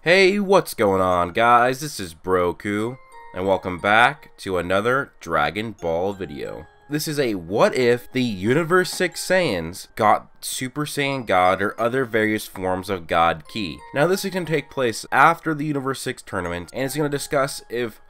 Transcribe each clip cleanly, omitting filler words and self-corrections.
Hey, what's going on, guys? This is Broku, and welcome back to another Dragon Ball video. This is a what if the Universe 6 Saiyans got Super Saiyan God or other various forms of God Ki. Now this is going to take place after the Universe 6 tournament, and it's going to discuss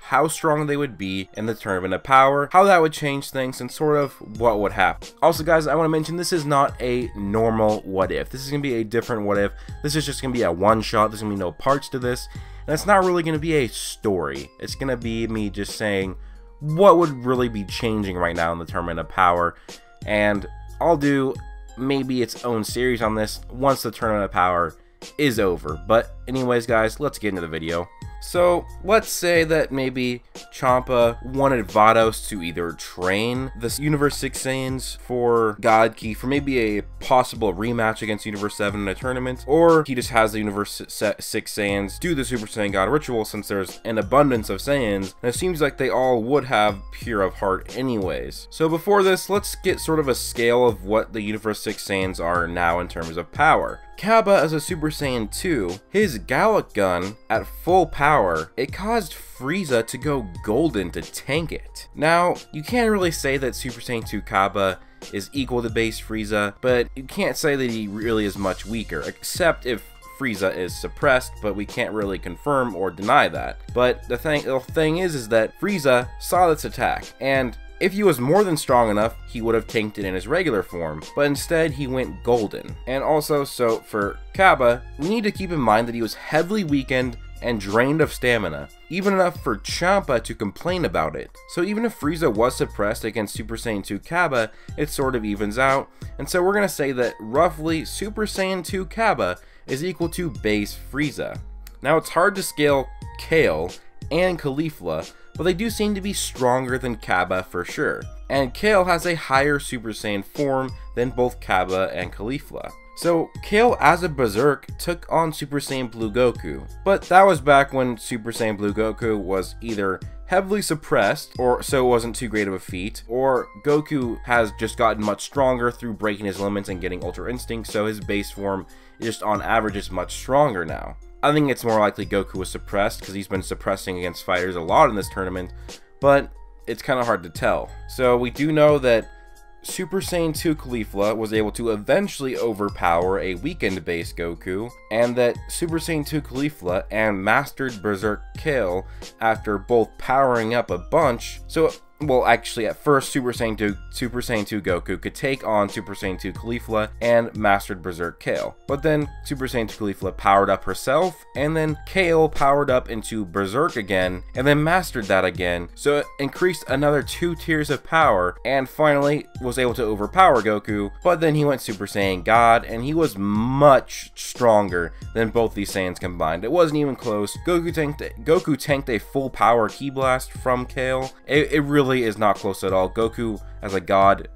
how strong they would be in the Tournament of Power, how that would change things, and sort of what would happen. Also guys, I want to mention this is not a normal what if. This is going to be a different what if. This is just going to be a one shot. There's going to be no parts to this, and it's not really going to be a story. It's going to be me just saying what would really be changing right now in the Tournament of Power, and I'll do maybe its own series on this once the Tournament of Power is over. But anyways guys, let's get into the video. So let's say that maybe Champa wanted Vados to either train the Universe 6 Saiyans for God Ki for maybe a possible rematch against Universe 7 in a tournament, or he just has the Universe 6 Saiyans do the Super Saiyan God ritual since there's an abundance of Saiyans, and it seems like they all would have pure of heart anyways. So before this, let's get sort of a scale of what the Universe 6 Saiyans are now in terms of power. Cabba as a Super Saiyan 2, his Gallic gun at full power, it caused Frieza to go golden to tank it. Now, you can't really say that Super Saiyan 2 Cabba is equal to base Frieza, but you can't say that he really is much weaker, except if Frieza is suppressed, but we can't really confirm or deny that. But the thing is that Frieza saw this attack, and if he was more than strong enough, he would have tanked it in his regular form, but instead he went golden. And also, so for Cabba, we need to keep in mind that he was heavily weakened and drained of stamina, even enough for Champa to complain about it. So even if Frieza was suppressed against Super Saiyan 2 Cabba, it sort of evens out, and so we're going to say that roughly Super Saiyan 2 Cabba is equal to base Frieza. Now it's hard to scale Kale and Caulifla, but they do seem to be stronger than Cabba for sure. And Kale has a higher Super Saiyan form than both Cabba and Caulifla. So Kale as a Berserk took on Super Saiyan Blue Goku, but that was back when Super Saiyan Blue Goku was either heavily suppressed, or so it wasn't too great of a feat, or Goku has just gotten much stronger through breaking his limits and getting Ultra Instinct, so his base form just on average is much stronger now. I think it's more likely Goku was suppressed because he's been suppressing against fighters a lot in this tournament, but it's kind of hard to tell. So we do know that Super Saiyan 2 Caulifla was able to eventually overpower a weakened base Goku, and that Super Saiyan 2 Caulifla and mastered Berserk Kale after both powering up a bunch. Well, actually, at first, Super Saiyan 2 Goku could take on Super Saiyan 2 Caulifla and mastered Berserk Kale. But then Super Saiyan 2 Caulifla powered up herself, and then Kale powered up into Berserk again, and then mastered that again. So it increased another 2 tiers of power, and finally was able to overpower Goku. But then he went Super Saiyan God, and he was much stronger than both these Saiyans combined. It wasn't even close. Goku tanked a full power Ki Blast from Kale. It really is not close at all. Goku as a god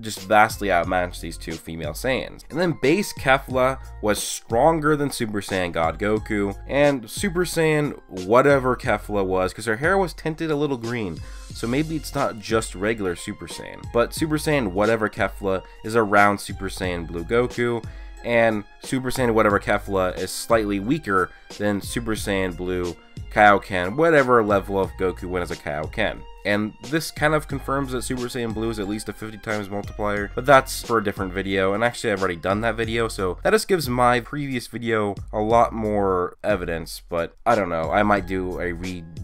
just vastly outmatched these two female Saiyans. And then base Kefla was stronger than Super Saiyan God Goku, and Super Saiyan whatever Kefla was, because her hair was tinted a little green, so maybe it's not just regular Super Saiyan, but Super Saiyan whatever Kefla is around Super Saiyan Blue Goku, and Super Saiyan whatever Kefla is slightly weaker than Super Saiyan Blue Kaioken, whatever level of Goku went as a Kaioken. And this kind of confirms that Super Saiyan Blue is at least a 50 times multiplier, but that's for a different video, and actually I've already done that video, so that just gives my previous video a lot more evidence, but I don't know, I might do a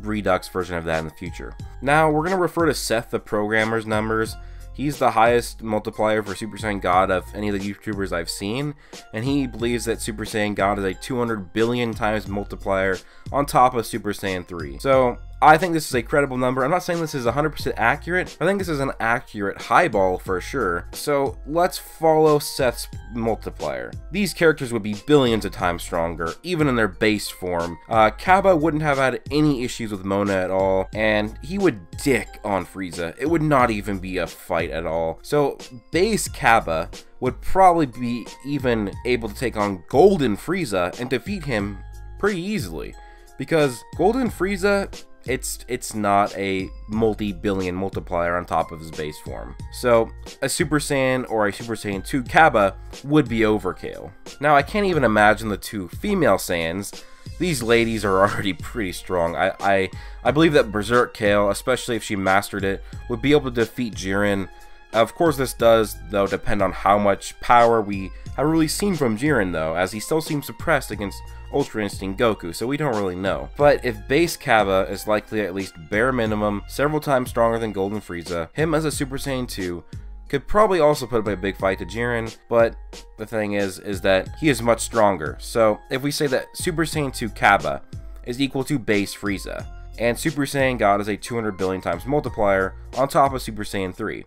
Redux version of that in the future. Now, we're going to refer to Seth the Programmer's numbers. He's the highest multiplier for Super Saiyan God of any of the YouTubers I've seen, and he believes that Super Saiyan God is a 200 billion times multiplier on top of Super Saiyan 3. So I think this is a credible number. I'm not saying this is 100% accurate. I think this is an accurate highball for sure. So let's follow Seth's multiplier. These characters would be billions of times stronger, even in their base form. Cabba wouldn't have had any issues with Mona at all, and he would dick on Frieza. It would not even be a fight at all. So base Cabba would probably be even able to take on Golden Frieza and defeat him pretty easily, because Golden Frieza, it's not a multi-billion multiplier on top of his base form. So a Super Saiyan or a Super Saiyan 2 Cabba would be overkill. Now I can't even imagine the two female Saiyans, these ladies are already pretty strong. I believe that Berserk Kale, especially if she mastered it, would be able to defeat Jiren. Of course, this does, though, depend on how much power we have really seen from Jiren, though, as he still seems suppressed against Ultra Instinct Goku, so we don't really know. But if base Kaba is likely at least bare minimum several times stronger than Golden Frieza, him as a Super Saiyan 2 could probably also put up a big fight to Jiren, but the thing is that he is much stronger. So if we say that Super Saiyan 2 Kaba is equal to base Frieza, and Super Saiyan God is a 200 billion times multiplier on top of Super Saiyan 3,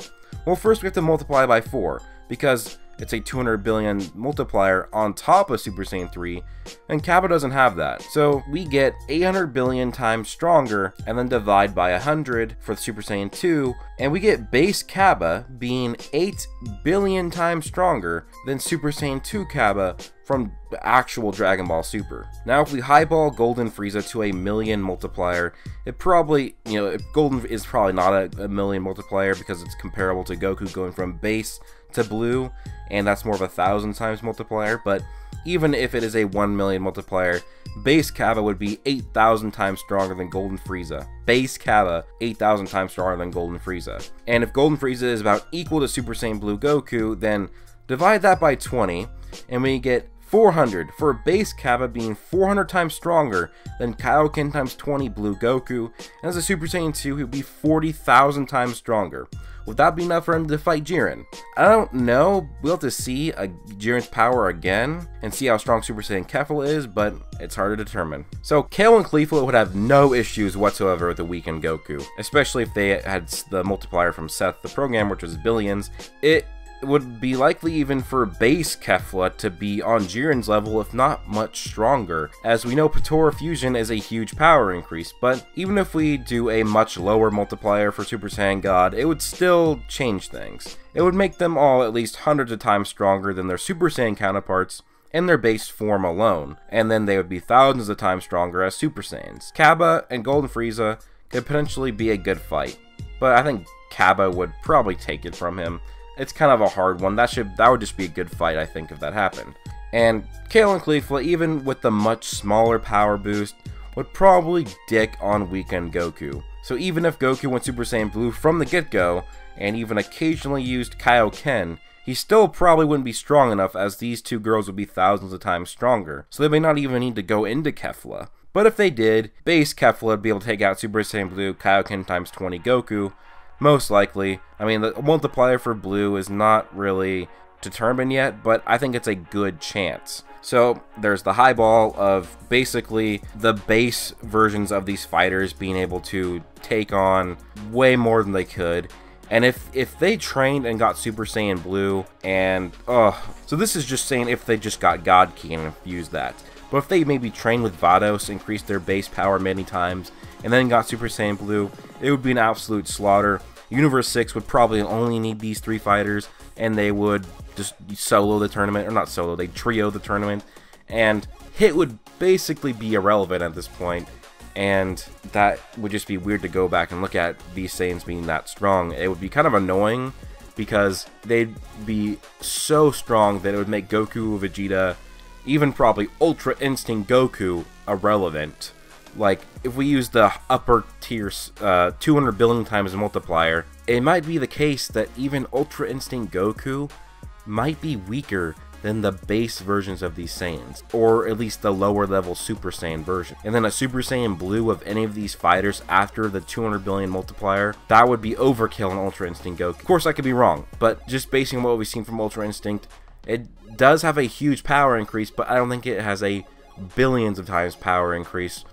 well, first we have to multiply by 4, because it's a 200 billion multiplier on top of Super Saiyan 3, and Kaba doesn't have that. So we get 800 billion times stronger, and then divide by 100 for the Super Saiyan 2, and we get base Kaba being 8 billion times stronger than Super Saiyan 2 Kaba from the actual Dragon Ball Super. Now, if we highball Golden Frieza to a million multiplier, it probably, Golden is probably not a million multiplier because it's comparable to Goku going from base to blue, and that's more of a 1,000 times multiplier. But even if it is a 1 million multiplier, base Kaba would be 8,000 times stronger than Golden Frieza. Base Kaba, 8,000 times stronger than Golden Frieza. And if Golden Frieza is about equal to Super Saiyan Blue Goku, then divide that by 20, and we get 400 for base Kaba being 400 times stronger than Kaioken times 20 Blue Goku, and as a Super Saiyan 2, he would be 40,000 times stronger. Would that be enough for him to fight Jiren? I don't know. We'll have to see Jiren's power again and see how strong Super Saiyan Kefla is, but it's hard to determine. So Kale and Caulifla would have no issues whatsoever with the weakened Goku, especially if they had the multiplier from Seth the program, which was billions. It would be likely even for base Kefla to be on Jiren's level, if not much stronger, as we know Patora Fusion is a huge power increase. But even if we do a much lower multiplier for Super Saiyan God, it would still change things. It would make them all at least hundreds of times stronger than their Super Saiyan counterparts in their base form alone, and then they would be thousands of times stronger as Super Saiyans. Kaba and Golden Frieza could potentially be a good fight, but I think Kaba would probably take it from him. It's kind of a hard one. That would just be a good fight, I think, if that happened. And Kale and Caulifla, even with the much smaller power boost, would probably dick on weakened Goku. So even if Goku went Super Saiyan Blue from the get-go, and even occasionally used Kaioken, he still probably wouldn't be strong enough, as these two girls would be thousands of times stronger. So they may not even need to go into Kefla. But if they did, base Kefla would be able to take out Super Saiyan Blue Kaioken times 20 Goku, most likely. I mean, the multiplier for Blue is not really determined yet, but I think it's a good chance. So there's the highball of basically the base versions of these fighters being able to take on way more than they could. And if they trained and got Super Saiyan Blue, and so this is just saying if they just got God Ki and infused that. But if they maybe trained with Vados, increased their base power many times, and then got Super Saiyan Blue, it would be an absolute slaughter. Universe 6 would probably only need these 3 fighters, and they would just solo the tournament, or not solo, they'd trio the tournament, and Hit would basically be irrelevant at this point, and that would just be weird to go back and look at these Saiyans being that strong. It would be kind of annoying, because they'd be so strong that it would make Goku, Vegeta, even probably Ultra Instinct Goku irrelevant. Like, if we use the upper tier 200 billion times multiplier, it might be the case that even Ultra Instinct Goku might be weaker than the base versions of these Saiyans, or at least the lower level Super Saiyan version. And then a Super Saiyan Blue of any of these fighters after the 200 billion multiplier, that would be overkill in Ultra Instinct Goku. Of course, I could be wrong, but just basing on what we've seen from Ultra Instinct, it does have a huge power increase, but I don't think it has a billions of times power increase.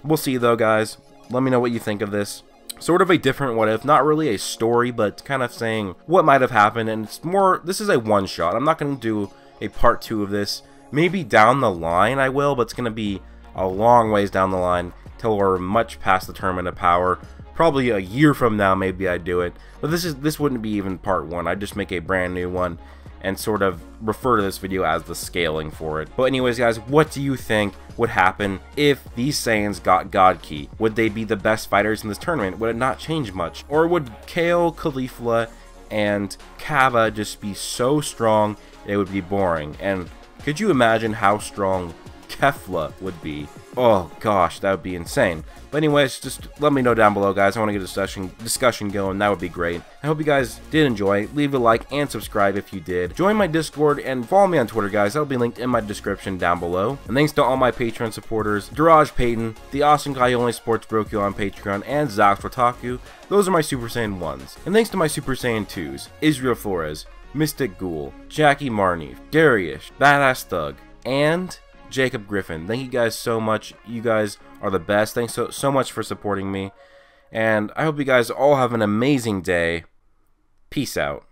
We'll see though, guys. Let me know what you think of this. Sort of a different what if, not really a story, but kind of saying what might have happened, and it's more, this is a one-shot. I'm not going to do a part 2 of this. Maybe down the line I will, but it's going to be a long ways down the line till we're much past the Tournament of Power. Probably a year from now maybe I'd do it, but this wouldn't be even part 1. I'd just make a brand new one and sort of refer to this video as the scaling for it. But anyways, guys, what do you think would happen if these Saiyans got God Ki? Would they be the best fighters in this tournament? Would it not change much? Or would Kale, Caulifla, and Kaba just be so strong it would be boring? And could you imagine how strong Kefla would be? Oh gosh, that would be insane. But anyways, just let me know down below, guys. I want to get a discussion going. That would be great. I hope you guys did enjoy. Leave a like and subscribe if you did. Join my Discord and follow me on Twitter, guys. That'll be linked in my description down below. And thanks to all my Patreon supporters, Garage Payton, the awesome guy who only supports Broku on Patreon, and Zox. Those are my Super Saiyan 1s. And thanks to my Super Saiyan 2s, Israel Flores, Mystic Ghoul, Jackie Marnie, Darius, Badass Thug, and Jacob Griffin. Thank you guys so much. You guys are the best. Thanks so much for supporting me. And I hope you guys all have an amazing day. Peace out.